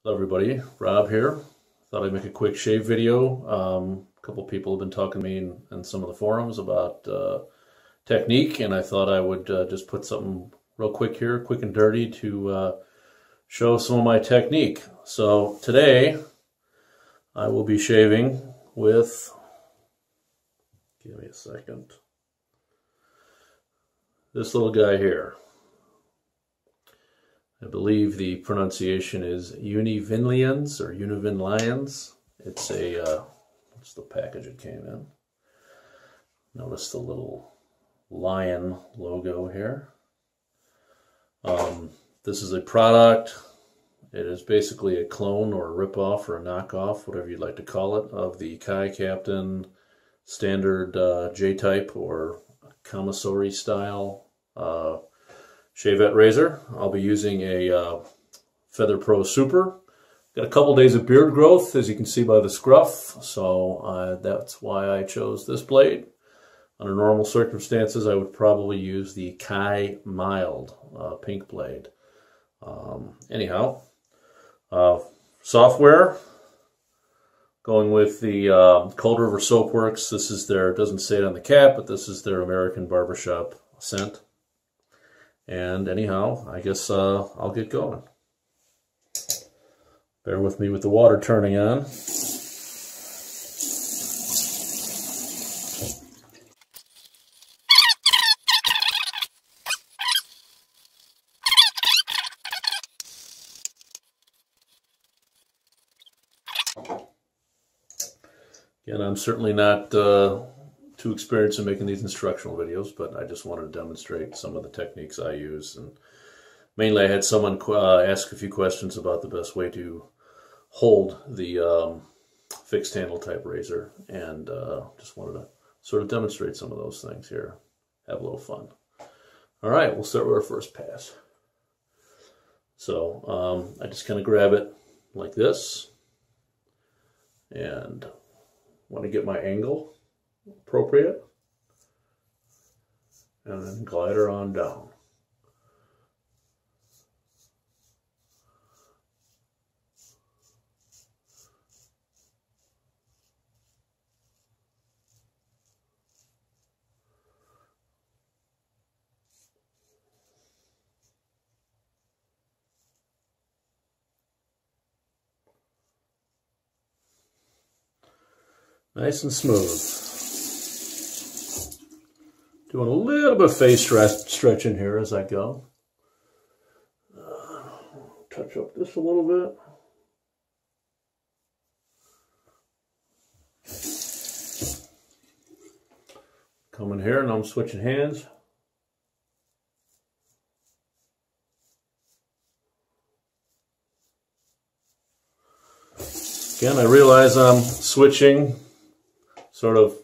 Hello everybody, Rob here. Thought I'd make a quick shave video. A couple people have been talking to me in some of the forums about technique, and I thought I would just put something real quick here, quick and dirty, to show some of my technique. So today I will be shaving with, give me a second, this little guy here. I believe the pronunciation is Univinlions or Univinlions. It's a, what's the package it came in? Notice the little lion logo here. This is a product. It is basically a clone or a ripoff or a knockoff, whatever you'd like to call it, of the Kai Captain standard J-type or commissary style shavette razor. I'll be using a Feather Pro Super. Got a couple days of beard growth, as you can see by the scruff, so that's why I chose this blade. Under normal circumstances, I would probably use the Kai Mild pink blade. Anyhow, software, going with the Cold River Soapworks. This is their, it doesn't say it on the cap, but this is their American Barbershop scent. And anyhow, I guess I'll get going. Bear with me with the water turning on. Again, I'm certainly not too experienced in making these instructional videos, but I just wanted to demonstrate some of the techniques I use. And mainly I had someone ask a few questions about the best way to hold the fixed handle type razor, and just wanted to sort of demonstrate some of those things here. Have a little fun. All right, we'll start with our first pass. So I just kind of grab it like this, and want to get my angle appropriate, and then glide her on down. Nice and smooth. Doing a little bit of face stretching here as I go. Touch up this a little bit. Come in here and I'm switching hands. Again, I realize I'm switching sort of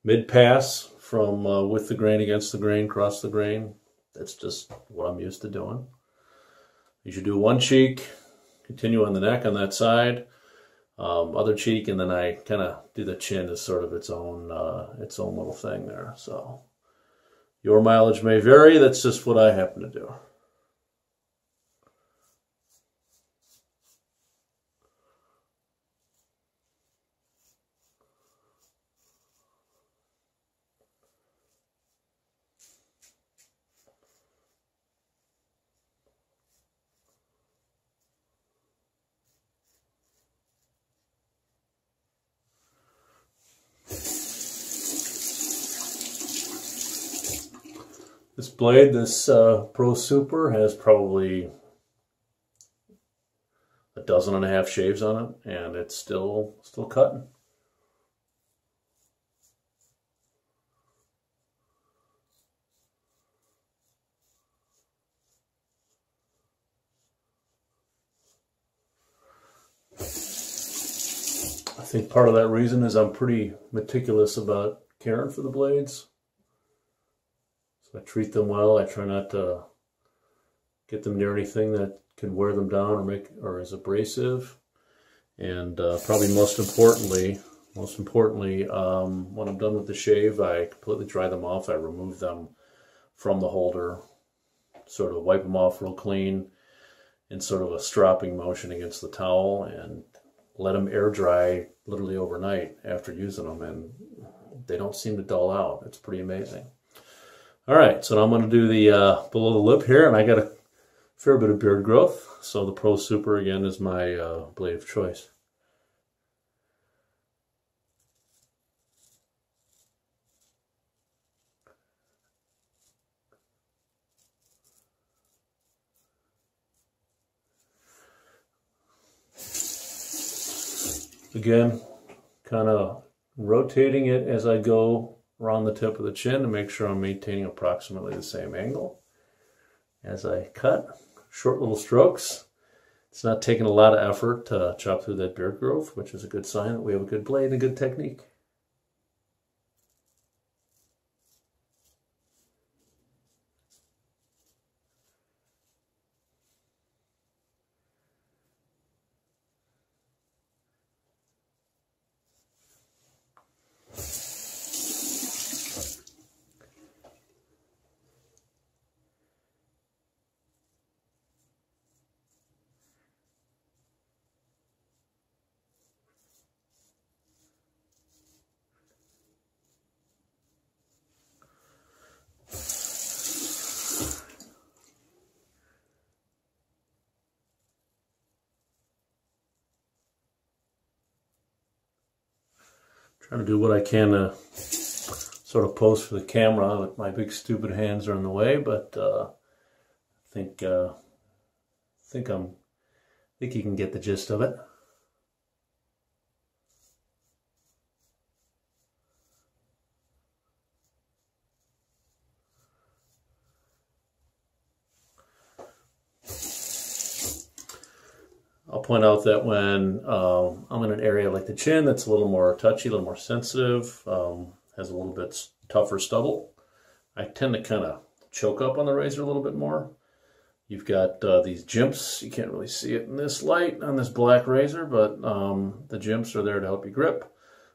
mid-pass from with the grain against the grain, cross the grain. That's just what I'm used to doing. You should do one cheek, continue on the neck on that side, other cheek, and then I kind of do the chin as sort of its own little thing there. So your mileage may vary. That's just what I happen to do. This blade, this Pro Super, has probably 1.5 dozen shaves on it, and it's still cutting. I think part of that reason is I'm pretty meticulous about caring for the blades. So I treat them well. I try not to get them near anything that can wear them down or is abrasive. And probably most importantly, when I'm done with the shave, I completely dry them off. I remove them from the holder, sort of wipe them off real clean, in sort of a stropping motion against the towel and let them air dry literally overnight after using them, and they don't seem to dull out. It's pretty amazing. All right, so now I'm going to do the below the lip here, and I got a fair bit of beard growth, so the Pro Super again is my blade of choice. Again, kind of rotating it as I go around the tip of the chin to make sure I'm maintaining approximately the same angle as I cut. Short little strokes. It's not taking a lot of effort to chop through that beard growth, which is a good sign that we have a good blade and a good technique. Trying to do what I can to sort of pose for the camera with my big stupid hands are in the way, but I think you can get the gist of it. I'll point out that when I'm in an area like the chin that's a little more touchy, a little more sensitive, has a little bit tougher stubble, I tend to kind of choke up on the razor a little bit more. You've got these jimps. You can't really see it in this light on this black razor, but the jimps are there to help you grip.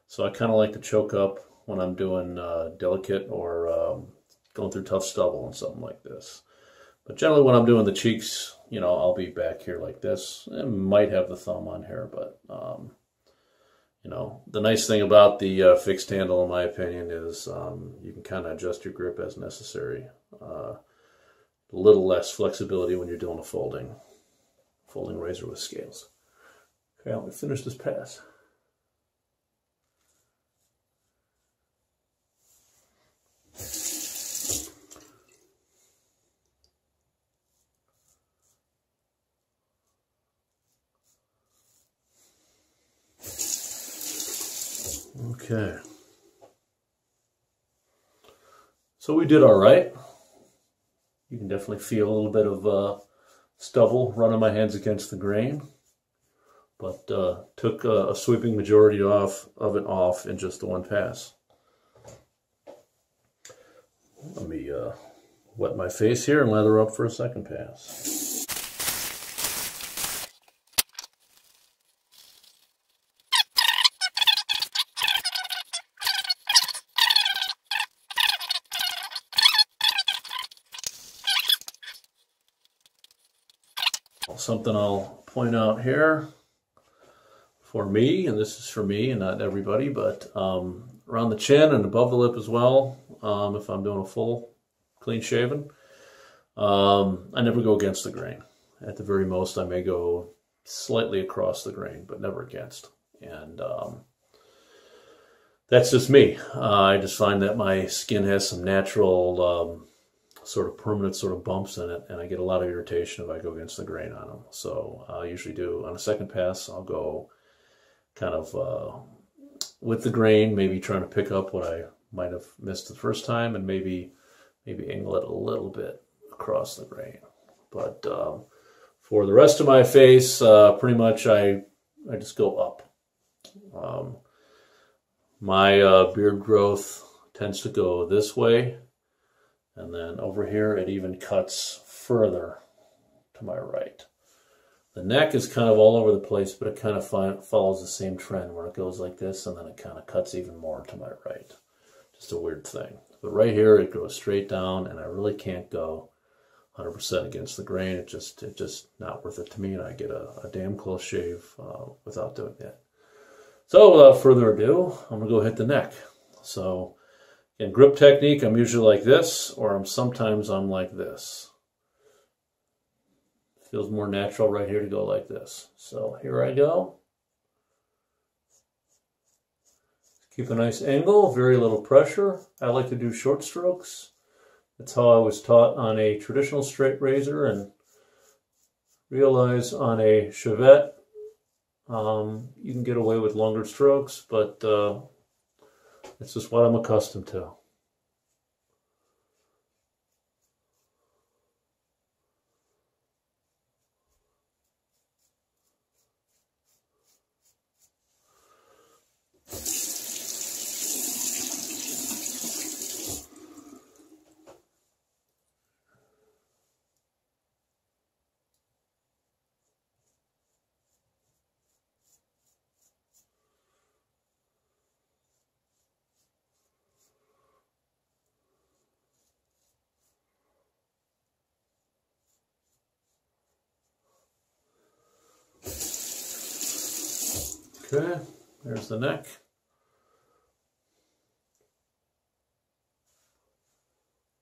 So I kind of like to choke up when I'm doing delicate or going through tough stubble and something like this. But generally when I'm doing the cheeks, you know, I'll be back here like this. I might have the thumb on here, but, you know, the nice thing about the fixed handle, in my opinion, is you can kind of adjust your grip as necessary. A little less flexibility when you're doing a folding razor with scales. Okay, let me finish this pass. Okay, so we did all right. You can definitely feel a little bit of stubble running my hands against the grain, but took a sweeping majority of it off in just the one pass. Let me wet my face here and lather up for a second pass. Something I'll point out here for me, and this is for me and not everybody, but around the chin and above the lip as well, if I'm doing a full clean shaven, I never go against the grain. At the very most, I may go slightly across the grain, but never against. And that's just me. I just find that my skin has some natural sort of permanent sort of bumps in it, and I get a lot of irritation if I go against the grain on them. So I usually do, on a second pass, I'll go kind of with the grain, maybe trying to pick up what I might have missed the first time, and maybe angle it a little bit across the grain. But for the rest of my face, pretty much I just go up. My beard growth tends to go this way, and then over here it even cuts further to my right. The neck is kind of all over the place, but it kind of follows the same trend where it goes like this, and then it kind of cuts even more to my right. Just a weird thing. But right here it goes straight down, and I really can't go 100% against the grain. It's just not worth it to me, and I get a damn close shave without doing that. So without further ado, I'm gonna go hit the neck. So in grip technique, I'm usually like this, or sometimes I'm like this. Feels more natural right here to go like this. So here I go. Keep a nice angle, very little pressure. I like to do short strokes. That's how I was taught on a traditional straight razor, and realize on a Chevette, you can get away with longer strokes, but it's just what I'm accustomed to. Okay, there's the neck.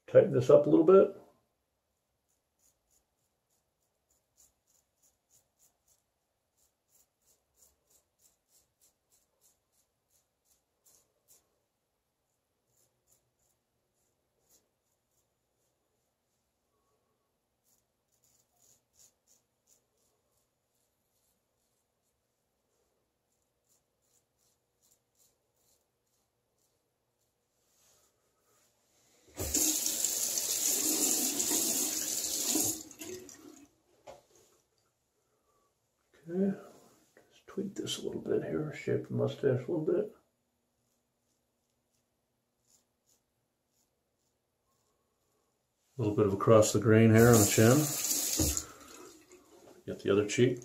Tighten this up a little bit. Okay, just tweak this a little bit here, shape the mustache a little bit. A little bit of across the grain hair on the chin. Get the other cheek.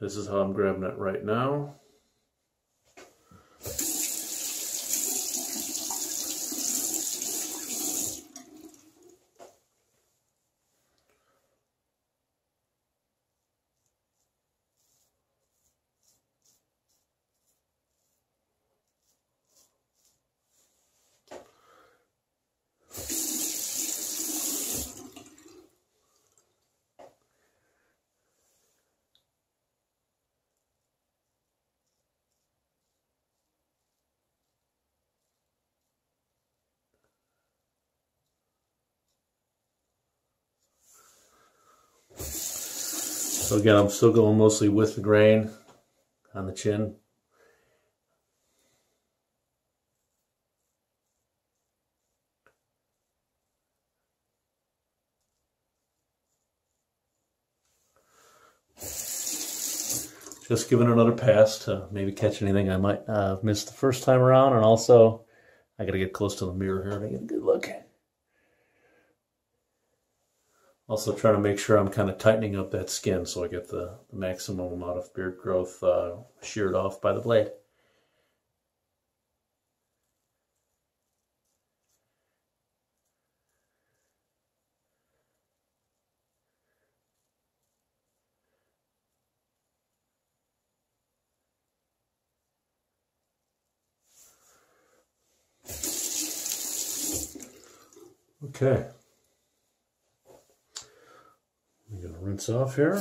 This is how I'm grabbing it right now. So again, I'm still going mostly with the grain on the chin. Just giving it another pass to maybe catch anything I might have missed the first time around, and also I got to get close to the mirror here to get a good look. Also trying to make sure I'm kind of tightening up that skin so I get the maximum amount of beard growth sheared off by the blade. Okay. I'm going to rinse off here.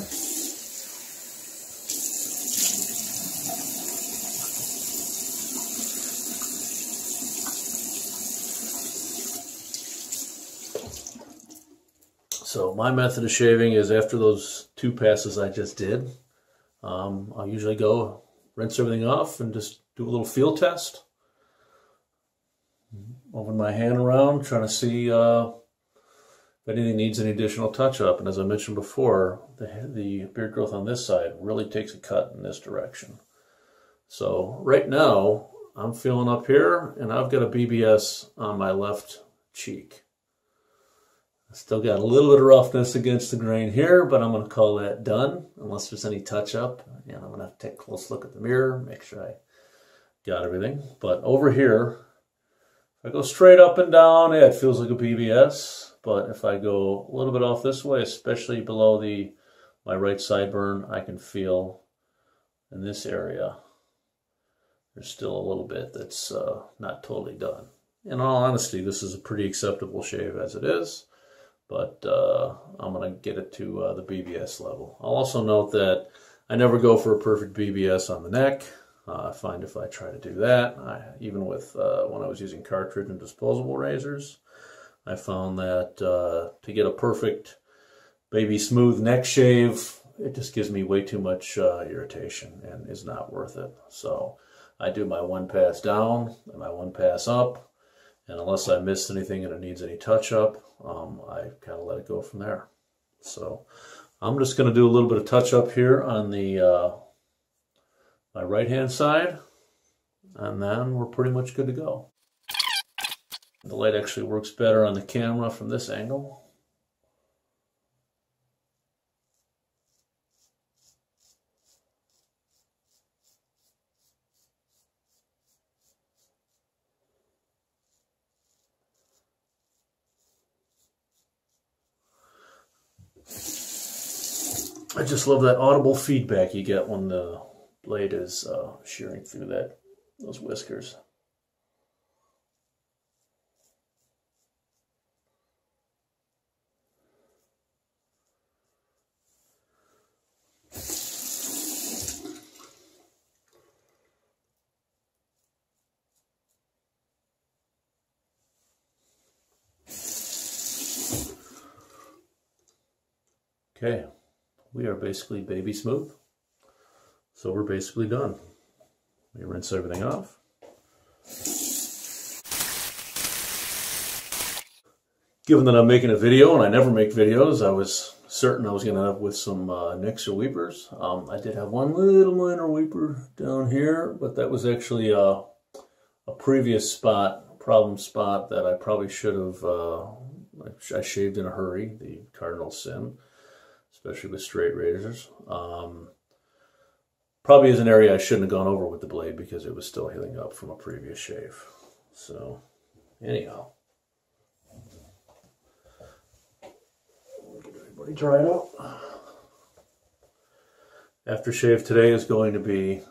So my method of shaving is after those 2 passes I just did, I'll usually go rinse everything off and just do a little feel test. Moving my hand around, trying to see if anything needs any additional touch-up. And as I mentioned before, the beard growth on this side really takes a cut in this direction. So right now, I'm feeling up here, and I've got a BBS on my left cheek. I still got a little bit of roughness against the grain here, but I'm going to call that done, unless there's any touch-up. And I'm going to have to take a close look at the mirror, make sure I got everything. But over here, if I go straight up and down, yeah, it feels like a BBS. But if I go a little bit off this way, especially below my right sideburn, I can feel in this area, there's still a little bit that's not totally done. In all honesty, this is a pretty acceptable shave as it is, but I'm going to get it to the BBS level. I'll also note that I never go for a perfect BBS on the neck. I find if I try to do that, even with when I was using cartridge and disposable razors, I found that to get a perfect baby smooth neck shave, it just gives me way too much irritation and is not worth it. So I do my one pass down and my one pass up, and unless I missed anything and it needs any touch up, I kind of let it go from there. So I'm just going to do a little bit of touch up here on the my right hand side, and then we're pretty much good to go. The light actually works better on the camera from this angle. I just love that audible feedback you get when the blade is shearing through those whiskers. Okay, we are basically baby smooth. So we're basically done. We rinse everything off. Given that I'm making a video, and I never make videos, I was certain I was going to end up with some nicks or weepers. I did have one little minor weeper down here, but that was actually a previous problem spot that I probably should have, I shaved in a hurry, the cardinal sin, especially with straight razors. Probably is an area I shouldn't have gone over with the blade because it was still healing up from a previous shave. So, anyhow. Get everybody dried out. Aftershave today is going to be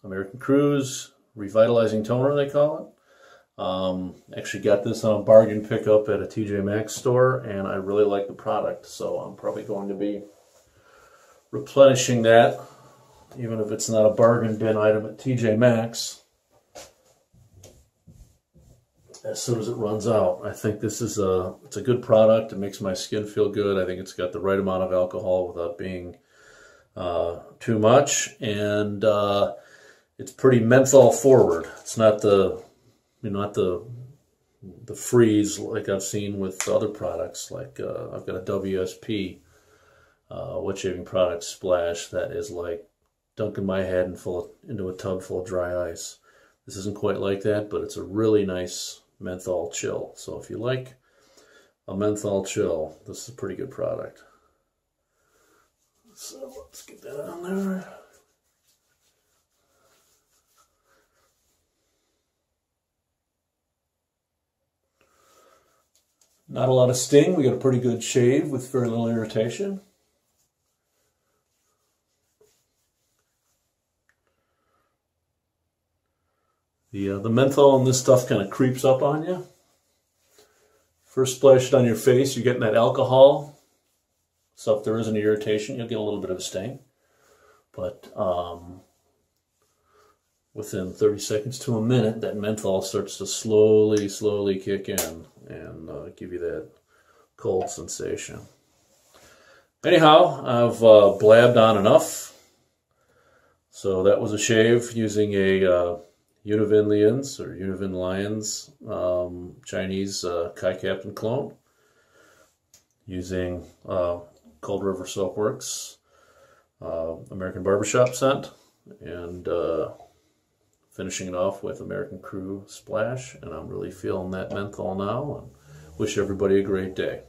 American Cruise Revitalizing Toner, they call it. Actually got this on a bargain pickup at a TJ Maxx store, and I really like the product, so I'm probably going to be replenishing that, even if it's not a bargain bin item at TJ Maxx, as soon as it runs out. I think this is it's a good product. It makes my skin feel good. I think it's got the right amount of alcohol without being too much, and it's pretty menthol forward. It's not the freeze like I've seen with other products. Like I've got a WSP wet shaving product Splash that is like dunking my head into a tub full of dry ice. This isn't quite like that, but it's a really nice menthol chill. So if you like a menthol chill, this is a pretty good product. So let's get that on there. Not a lot of sting. We got a pretty good shave with very little irritation. The menthol in this stuff kind of creeps up on you. First splash it on your face, you're getting that alcohol. So if there is an irritation, you'll get a little bit of a sting. But within 30 seconds to a minute, that menthol starts to slowly kick in and give you that cold sensation. Anyhow, I've blabbed on enough. So that was a shave using a Univinlions or Univinlions Chinese Kai Clone, using Cold River Soapworks American Barbershop scent, and finishing it off with American Crew Splash, and I'm really feeling that menthol now, and wish everybody a great day.